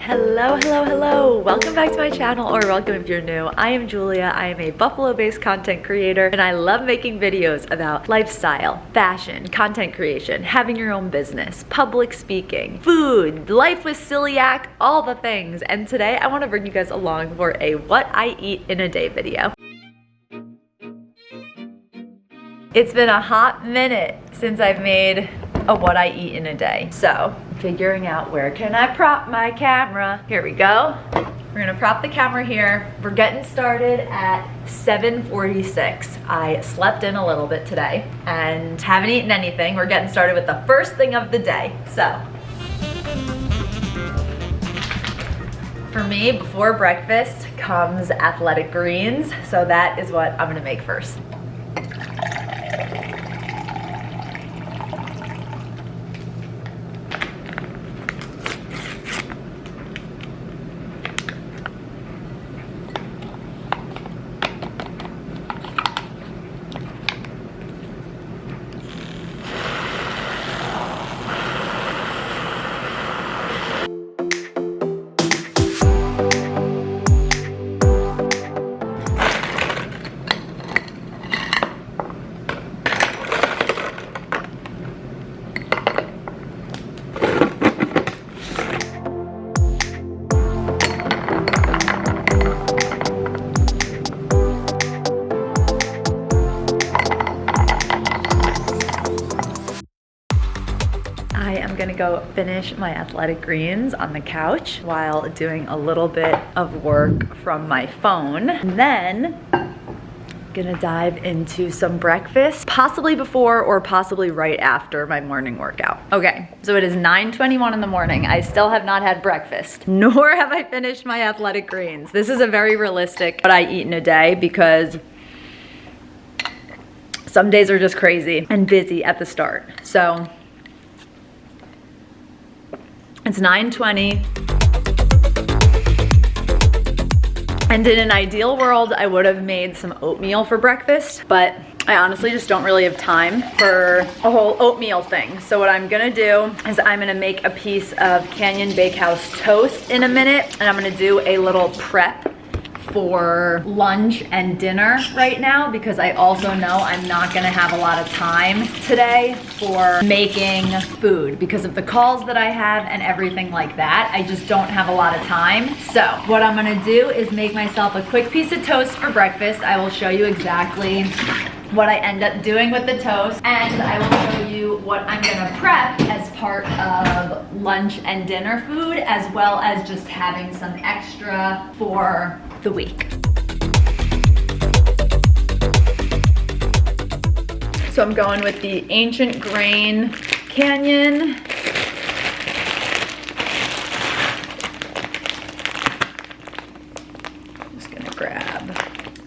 Hello, hello, hello. Welcome back to my channel, or welcome if you're new. I am Julia. I am a Buffalo-based content creator, and I love making videos about lifestyle, fashion, content creation, having your own business, public speaking, food, life with celiac, all the things. And today I want to bring you guys along for a what I eat in a day video. It's been a hot minute since I've made a what I eat in a day. So, figuring out where can I prop my camera. Here we go. We're gonna prop the camera here. We're getting started at 7:46. I slept in a little bit today and haven't eaten anything. We're getting started with the first thing of the day. So, for me, before breakfast comes athletic greens. So that is what I'm gonna make first. I am gonna go finish my athletic greens on the couch while doing a little bit of work from my phone. And then gonna dive into some breakfast, possibly before or possibly right after my morning workout. Okay, so it is 9:21 in the morning. I still have not had breakfast, nor have I finished my athletic greens. This is a very realistic what I eat in a day because some days are just crazy and busy at the start. So it's 9:20. And in an ideal world, I would have made some oatmeal for breakfast, but I honestly just don't really have time for a whole oatmeal thing. So what I'm gonna do is I'm gonna make a piece of Canyon Bakehouse toast in a minute, and I'm gonna do a little prep for lunch and dinner right now because I also know I'm not gonna have a lot of time today for making food because of the calls that I have and everything like that. I just don't have a lot of time. So what I'm gonna do is make myself a quick piece of toast for breakfast. I will show you exactly what I end up doing with the toast, and I will show you what I'm gonna prep as part of lunch and dinner food, as well as just having some extra for the week. So I'm going with the Ancient Grain Canyon. Just gonna grab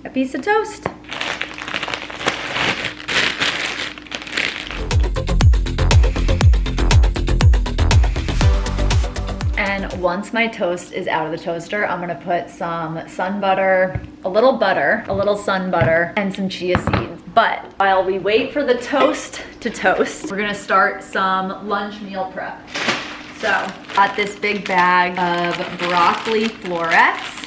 a piece of toast. And once my toast is out of the toaster, I'm gonna put some sun butter, a little sun butter, and some chia seeds. But while we wait for the toast to toast, we're gonna start some lunch meal prep. So, got this big bag of broccoli florets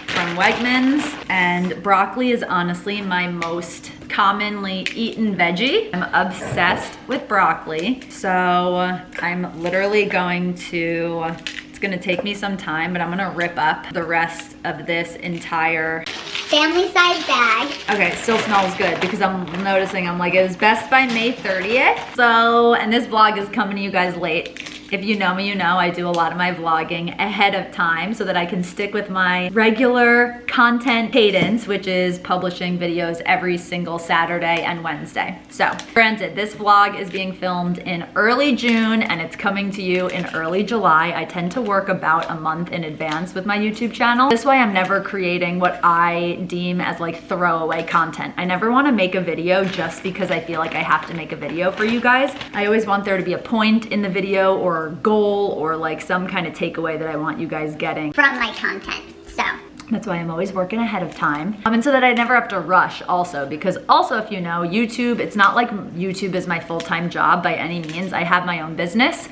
from Wegmans, and broccoli is honestly my most commonly eaten veggie. I'm obsessed with broccoli, so I'm literally going to, it's gonna take me some time, but I'm gonna rip up the rest of this entire family size bag. Okay, it still smells good because I'm noticing, I'm like, it was best by May 30th. So, and this vlog is coming to you guys late. If you know me, you know I do a lot of my vlogging ahead of time so that I can stick with my regular content cadence, which is publishing videos every single Saturday and Wednesday. So, granted, this vlog is being filmed in early June and it's coming to you in early July. I tend to work about a month in advance with my YouTube channel. This way I'm never creating what I deem as like throwaway content. I never want to make a video just because I feel like I have to make a video for you guys. I always want there to be a point in the video or goal or like some kind of takeaway that I want you guys getting from my content. So That's why I'm always working ahead of time. And so that I never have to rush also, because also if you know, YouTube, it's not like YouTube is my full-time job by any means. I have my own business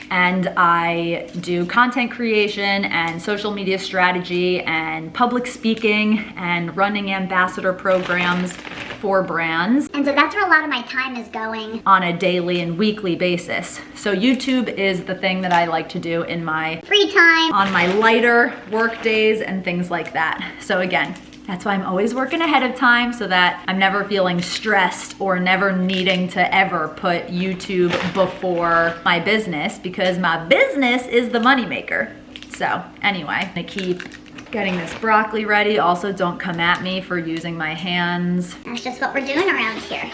and I do content creation and social media strategy and public speaking and running ambassador programs for brands. And so that's where a lot of my time is going. On a daily and weekly basis. So YouTube is the thing that I like to do in my Free time. on my lighter work days and things like that. So again, that's why I'm always working ahead of time so that I'm never feeling stressed or never needing to ever put YouTube before my business, because my business is the moneymaker. So anyway, I'm gonna keep getting this broccoli ready. Also, don't come at me for using my hands. That's just what we're doing around here.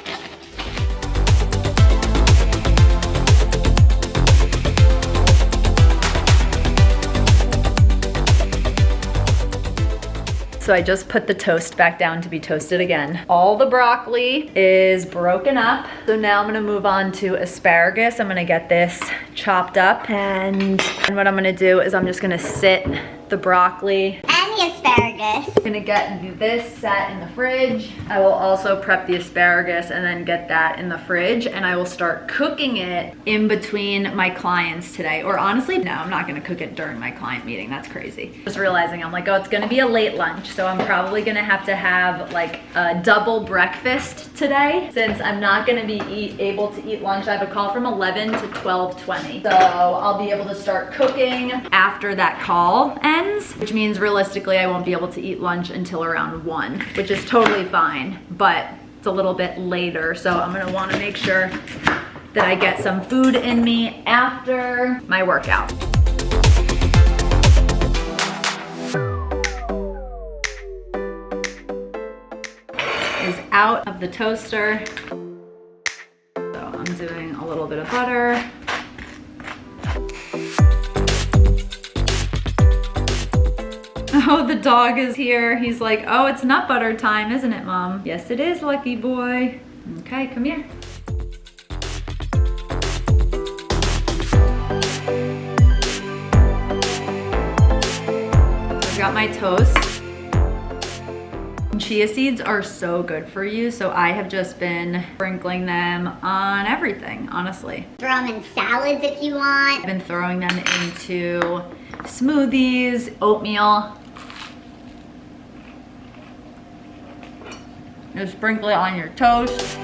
So I just put the toast back down to be toasted again. All the broccoli is broken up. So now I'm gonna move on to asparagus. I'm gonna get this chopped up. And what I'm gonna do is I'm just gonna sit the broccoli. And the asparagus. I'm gonna get this set in the fridge. I will also prep the asparagus and then get that in the fridge, and I will start cooking it in between my clients today. Or honestly, no, I'm not gonna cook it during my client meeting. That's crazy. Just realizing I'm like, oh, it's gonna be a late lunch, so I'm probably gonna have to have like a double breakfast today, since I'm not gonna be able to eat lunch. I have a call from 11 to 12:20. So I'll be able to start cooking after that call ends, which means realistically I won't be able to eat lunch until around 1, which is totally fine, but it's a little bit later. So I'm gonna wanna make sure that I get some food in me after my workout. Is out of the toaster. So I'm doing a little bit of butter. Oh, the dog is here. He's like, oh, it's nut butter time, isn't it, Mom? Yes, it is, lucky boy. Okay, come here. I've got my toast. Chia seeds are so good for you, so I have just been sprinkling them on everything, honestly. Throw them in salads if you want. I've been throwing them into smoothies, oatmeal. Just sprinkle it on your toast.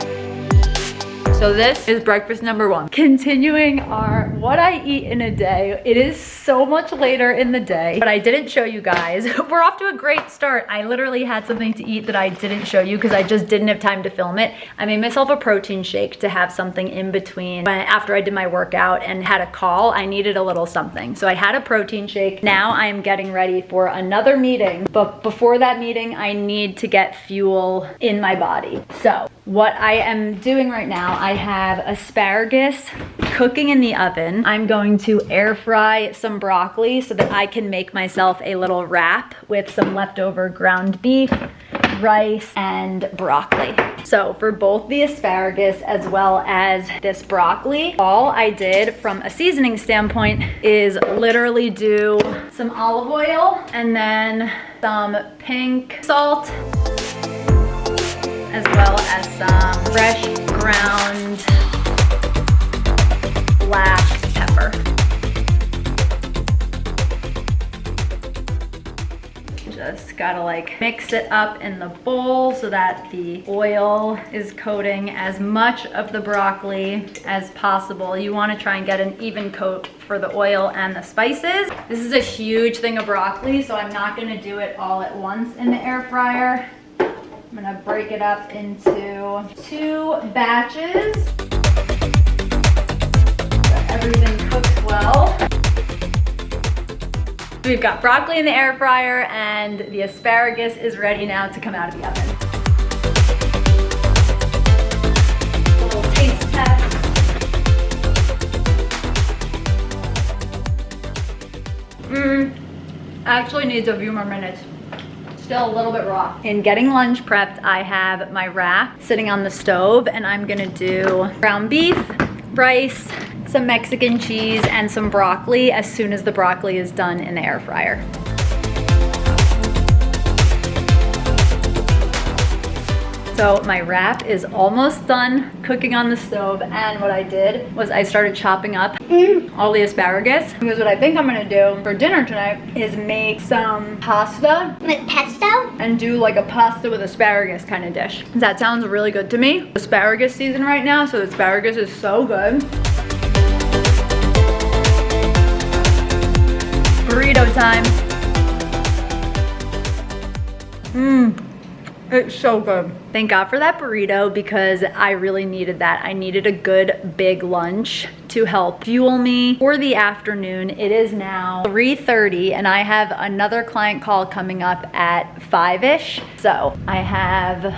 So this is breakfast number 1. Continuing our what I eat in a day. It is so much later in the day, but I didn't show you guys. We're off to a great start. I literally had something to eat that I didn't show you because I just didn't have time to film it. I made myself a protein shake to have something in between. After I did my workout and had a call, I needed a little something. So I had a protein shake. Now I'm getting ready for another meeting, but before that meeting, I need to get fuel in my body. So what I am doing right now, I have asparagus cooking in the oven. I'm going to air fry some broccoli so that I can make myself a little wrap with some leftover ground beef, rice, and broccoli. So for both the asparagus as well as this broccoli, all I did from a seasoning standpoint is literally do some olive oil and then some pink salt, as well as some fresh ground black pepper. Just gotta like mix it up in the bowl so that the oil is coating as much of the broccoli as possible. You wanna try and get an even coat for the oil and the spices. This is a huge thing of broccoli, so I'm not gonna do it all at once in the air fryer. I'm gonna break it up into 2 batches so everything cooks well. We've got broccoli in the air fryer and the asparagus is ready now to come out of the oven. A little taste test. Actually needs a few more minutes. Still a little bit raw. In getting lunch prepped, I have my wrap sitting on the stove and I'm gonna do ground beef, rice, some Mexican cheese, and some broccoli as soon as the broccoli is done in the air fryer. So my wrap is almost done cooking on the stove, and what I did was I started chopping up all the asparagus, because what I think I'm gonna do for dinner tonight is make some pasta With pesto? and do like a pasta with asparagus kind of dish. That sounds really good to me. Asparagus season right now, so the asparagus is so good. Burrito time. It's so good. Thank God for that burrito, because I really needed that. I needed a good big lunch to help fuel me for the afternoon. It is now 3:30 and I have another client call coming up at 5-ish. So I have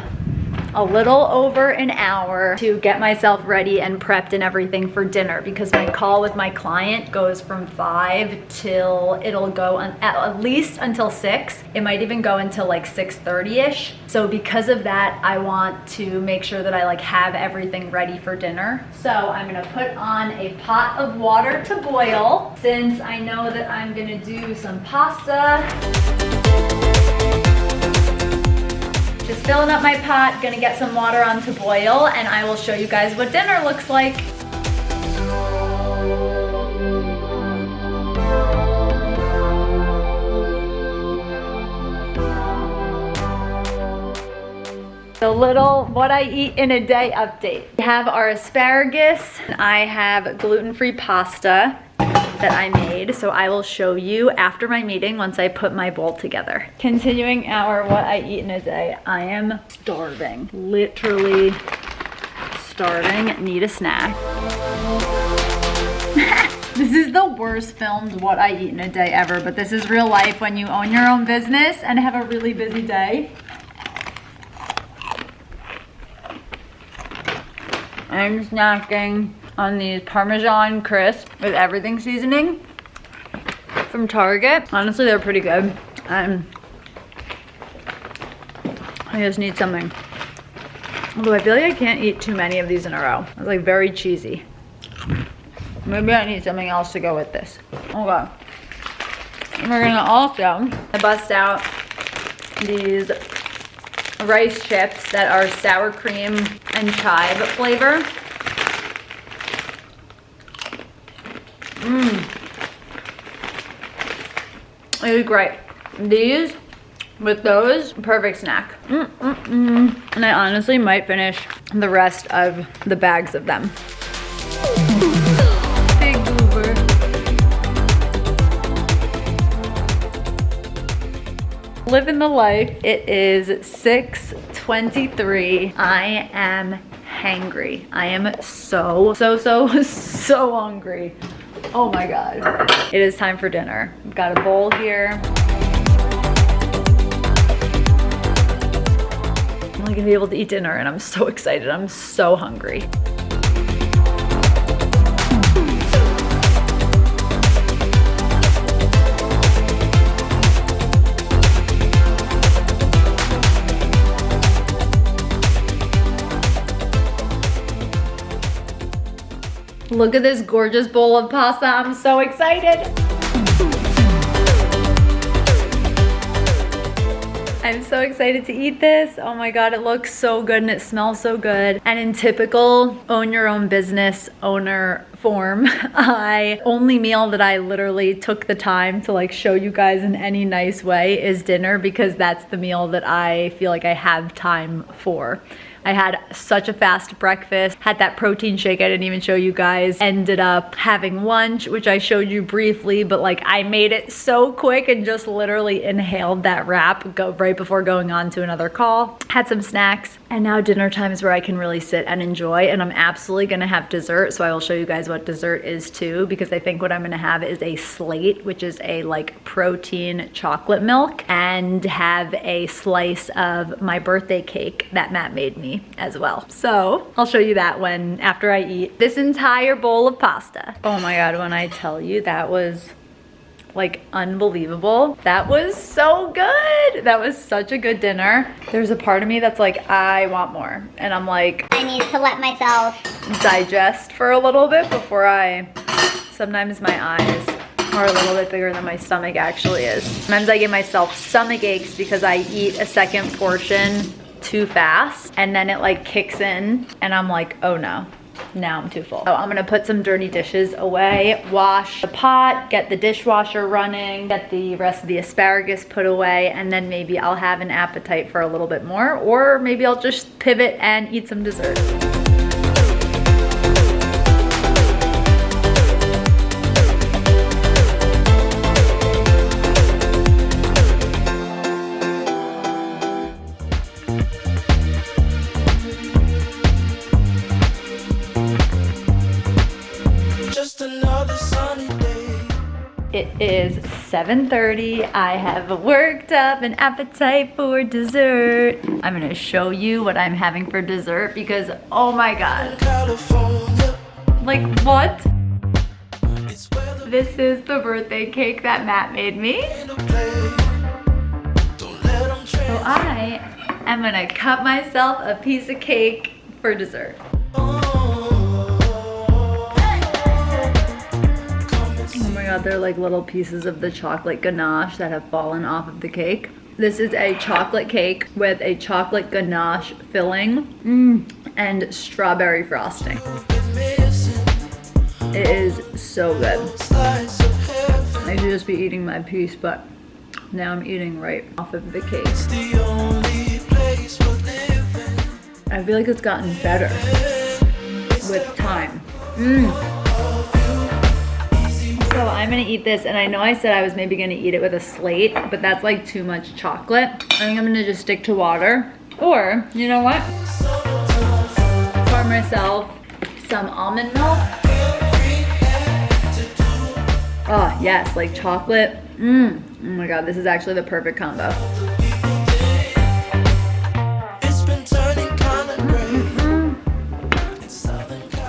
a little over an hour to get myself ready and prepped and everything for dinner, because my call with my client goes from 5 till it'll go at least until 6. It might even go until like 6:30-ish. So because of that, I want to make sure that I like have everything ready for dinner. So I'm gonna put on a pot of water to boil, since I know that I'm gonna do some pasta. Just filling up my pot, gonna get some water on to boil, and I will show you guys what dinner looks like. The little what I eat in a day update. We have our asparagus. I have gluten-free pasta that I made, so I will show you after my meeting once I put my bowl together. Continuing our what I eat in a day. I am starving, literally starving, need a snack. This is the worst filmed what I eat in a day ever, but this is real life when you own your own business and have a really busy day. I'm snacking on these Parmesan crisps with everything seasoning from Target. Honestly, they're pretty good. I just need something. Although I feel like I can't eat too many of these in a row. It's like very cheesy. Maybe I need something else to go with this. Okay. We're gonna also bust out these rice chips that are sour cream and chive flavor. It is great. These with those, perfect snack. And I honestly might finish the rest of the bags of them. Big goober. Living the life. It is 6:23. I am hangry. I am so hungry. Oh my God. It is time for dinner. I've got a bowl here. I'm only gonna be able to eat dinner and I'm so excited. I'm so hungry. Look at this gorgeous bowl of pasta. I'm so excited. I'm so excited to eat this. Oh my God, it looks so good and it smells so good. And in typical own your own business owner form, only meal that I literally took the time to like show you guys in any nice way is dinner, because that's the meal that I feel like I have time for. I had such a fast breakfast, had that protein shake I didn't even show you guys, ended up having lunch, which I showed you briefly, but like I made it so quick and just literally inhaled that wrap right before going on to another call. Had some snacks, and now dinner time is where I can really sit and enjoy, and I'm absolutely gonna have dessert, so I will show you guys what dessert is too, because I think what I'm gonna have is a slate, which is a like protein chocolate milk, and have a slice of my birthday cake that Matt made me as well. So I'll show you that after I eat this entire bowl of pasta. Oh my God, when I tell you that was like unbelievable. That was so good. That was such a good dinner. There's a part of me that's like, I want more. And I'm like, I need to let myself digest for a little bit before sometimes my eyes are a little bit bigger than my stomach actually is. Sometimes I give myself stomach aches because I eat a second portion too fast, and then it like kicks in and I'm like, oh no. Now I'm too full. Oh, I'm gonna put some dirty dishes away, wash the pot, get the dishwasher running, get the rest of the asparagus put away, and then maybe I'll have an appetite for a little bit more, or maybe I'll just pivot and eat some dessert. It is 7:30. I have worked up an appetite for dessert. I'm gonna show you what I'm having for dessert because, oh my God. Like, what? This is the birthday cake that Matt made me. So I am gonna cut myself a piece of cake for dessert. Oh my God, they're like little pieces of the chocolate ganache that have fallen off of the cake. This is a chocolate cake with a chocolate ganache filling and strawberry frosting. It is so good. I should just be eating my piece, but now I'm eating right off of the cake. I feel like it's gotten better with time. So I'm gonna eat this, and I know I said I was maybe gonna eat it with a slate, but that's like too much chocolate. I think I'm gonna just stick to water. Or, you know what? Pour myself some almond milk. Oh yes, like chocolate. Oh my God, this is actually the perfect combo.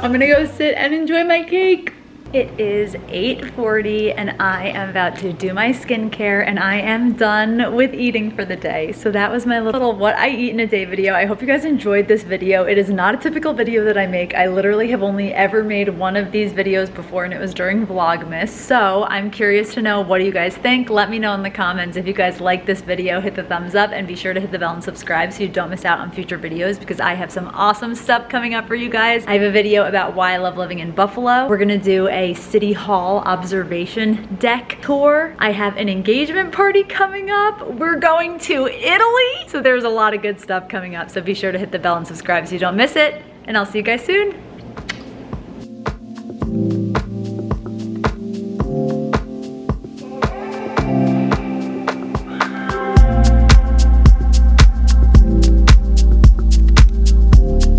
I'm gonna go sit and enjoy my cake. It is 8:40 and I am about to do my skincare and I am done with eating for the day. So that was my little what I eat in a day video. I hope you guys enjoyed this video. It is not a typical video that I make. I literally have only ever made one of these videos before and it was during Vlogmas. So I'm curious to know, what do you guys think? Let me know in the comments. If you guys like this video, hit the thumbs up and be sure to hit the bell and subscribe so you don't miss out on future videos because I have some awesome stuff coming up for you guys. I have a video about why I love living in Buffalo. We're gonna do a City Hall observation deck tour. I have an engagement party coming up. We're going to Italy. So there's a lot of good stuff coming up. So be sure to hit the bell and subscribe so you don't miss it. And I'll see you guys soon.